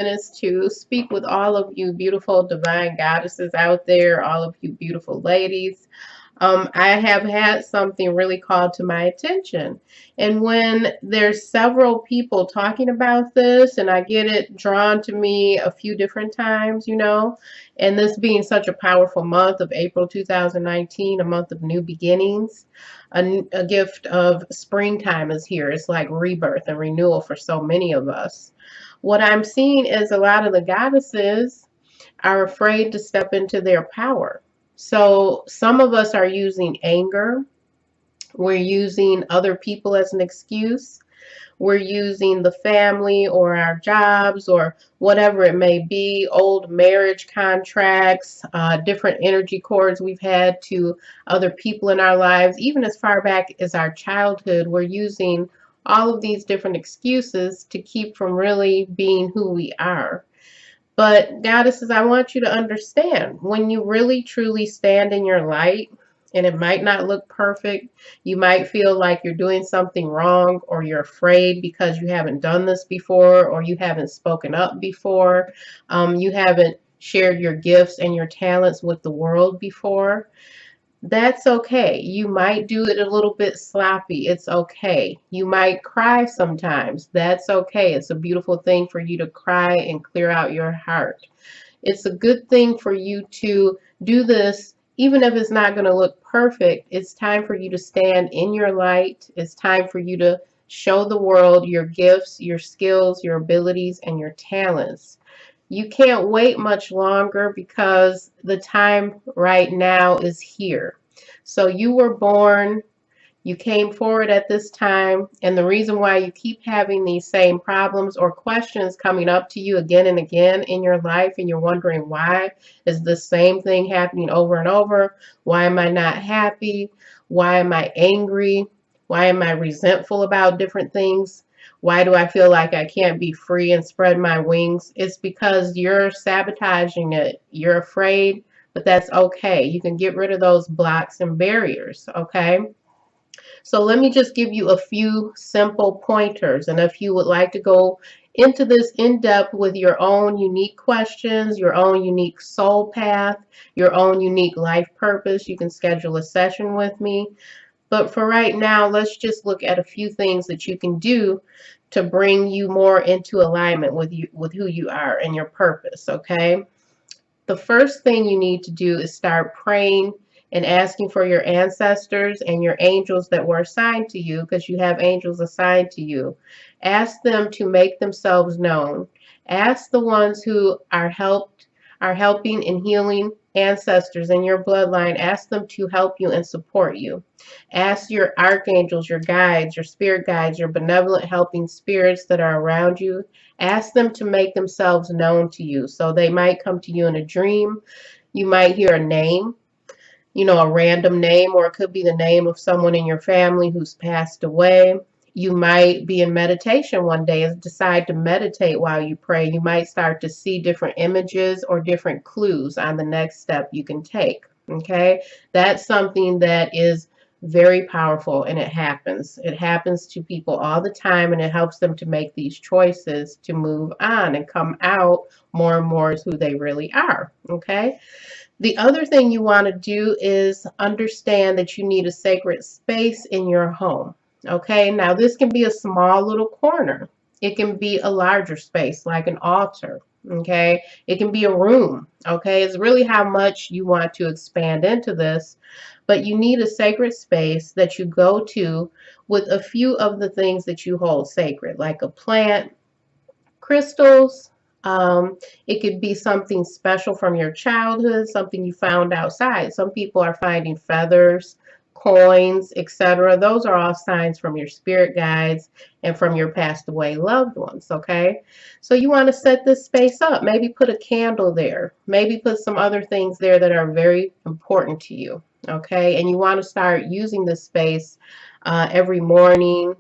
minutes to speak with all of you beautiful divine goddesses out there, all of you beautiful ladies. I have had something really called to my attention. And when there's several people talking about this, and I get it drawn to me a few different times, you know, and this being such a powerful month of April 2019, a month of new beginnings, a gift of springtime is here. It's like rebirth and renewal for so many of us. What I'm seeing is a lot of the goddesses are afraid to step into their power. So some of us are using anger. We're using other people as an excuse. We're using the family or our jobs or whatever it may be, old marriage contracts, different energy cords we've had to other people in our lives, even as far back as our childhood. We're using all of these different excuses to keep from really being who we are. But goddesses, I want you to understand, when you really truly stand in your light, and it might not look perfect, you might feel like you're doing something wrong, or you're afraid because you haven't done this before, or you haven't spoken up before, you haven't shared your gifts and your talents with the world before. That's okay. You might do it a little bit sloppy. It's okay. You might cry sometimes. That's okay. It's a beautiful thing for you to cry and clear out your heart. It's a good thing for you to do this, even if it's not going to look perfect. It's time for you to stand in your light. It's time for you to show the world your gifts, your skills, your abilities, and your talents. You can't wait much longer because the time right now is here. So you were born, you came forward at this time, and the reason why you keep having these same problems or questions coming up to you again and again in your life, and you're wondering, why is the same thing happening over and over? Why am I not happy? Why am I angry? Why am I resentful about different things? Why do I feel like I can't be free and spread my wings? It's because you're sabotaging it. You're afraid, but that's okay. You can get rid of those blocks and barriers, okay? So let me just give you a few simple pointers. And if you would like to go into this in depth with your own unique questions, your own unique soul path, your own unique life purpose, you can schedule a session with me. But for right now, let's just look at a few things that you can do to bring you more into alignment with who you are and your purpose, okay? The first thing you need to do is start praying and asking for your ancestors and your angels that were assigned to you, because you have angels assigned to you. Ask them to make themselves known. Ask the ones who are helping and healing ancestors in your bloodline. Ask them to help you and support you. Ask your archangels, your guides, your spirit guides, your benevolent helping spirits that are around you. Ask them to make themselves known to you. So they might come to you in a dream. You might hear a name, you know, a random name, or it could be the name of someone in your family who's passed away. You might be in meditation one day and decide to meditate while you pray. You might start to see different images or different clues on the next step you can take. Okay, that's something that is very powerful, and it happens. It happens to people all the time, and it helps them to make these choices to move on and come out more and more as who they really are. Okay. The other thing you want to do is understand that you need a sacred space in your home. Okay, now this can be a small little corner. It can be a larger space like an altar. Okay, it can be a room. Okay, it's really how much you want to expand into this, but you need a sacred space that you go to with a few of the things that you hold sacred, like a plant, crystals. It could be something special from your childhood, something you found outside. Some people are finding feathers, coins, etc. Those are all signs from your spirit guides and from your passed away loved ones, okay? So you want to set this space up. Maybe put a candle there. Maybe put some other things there that are very important to you, okay? And you want to start using this space every morning,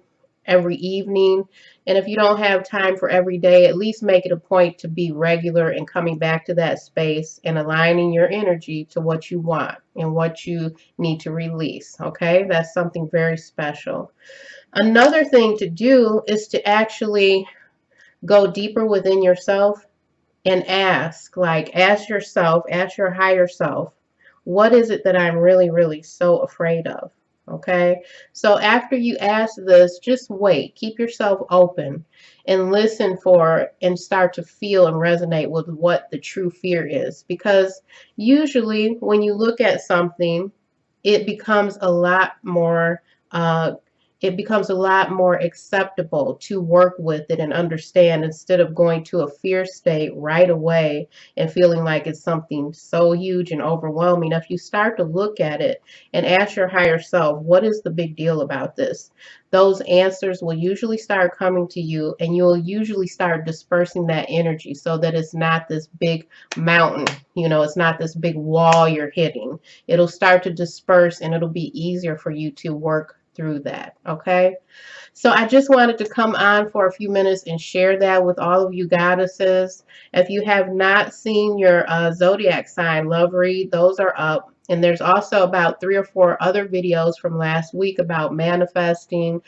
every evening. And if you don't have time for every day, at least make it a point to be regular in coming back to that space and aligning your energy to what you want and what you need to release. Okay, that's something very special. Another thing to do is to actually go deeper within yourself and ask, like, ask yourself, ask your higher self, what is it that I'm really, really so afraid of? Okay. So after you ask this, just wait, keep yourself open and listen for and start to feel and resonate with what the true fear is. Because usually when you look at something, it becomes a lot more uh, it becomes a lot more acceptable to work with it and understand, instead of going to a fear state right away and feeling like it's something so huge and overwhelming. If you start to look at it and ask your higher self, what is the big deal about this? Those answers will usually start coming to you, and you'll usually start dispersing that energy so that it's not this big mountain, it's not this big wall you're hitting. It'll start to disperse, and it'll be easier for you to work through that. Okay. So I just wanted to come on for a few minutes and share that with all of you goddesses. If you have not seen your zodiac sign love read, those are up. And there's also about 3 or 4 other videos from last week about manifesting,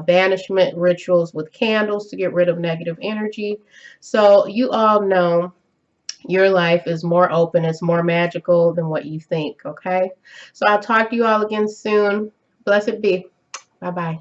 banishment rituals with candles to get rid of negative energy. So you all know your life is more open, it's more magical than what you think. Okay. So I'll talk to you all again soon. Blessed be. Bye bye.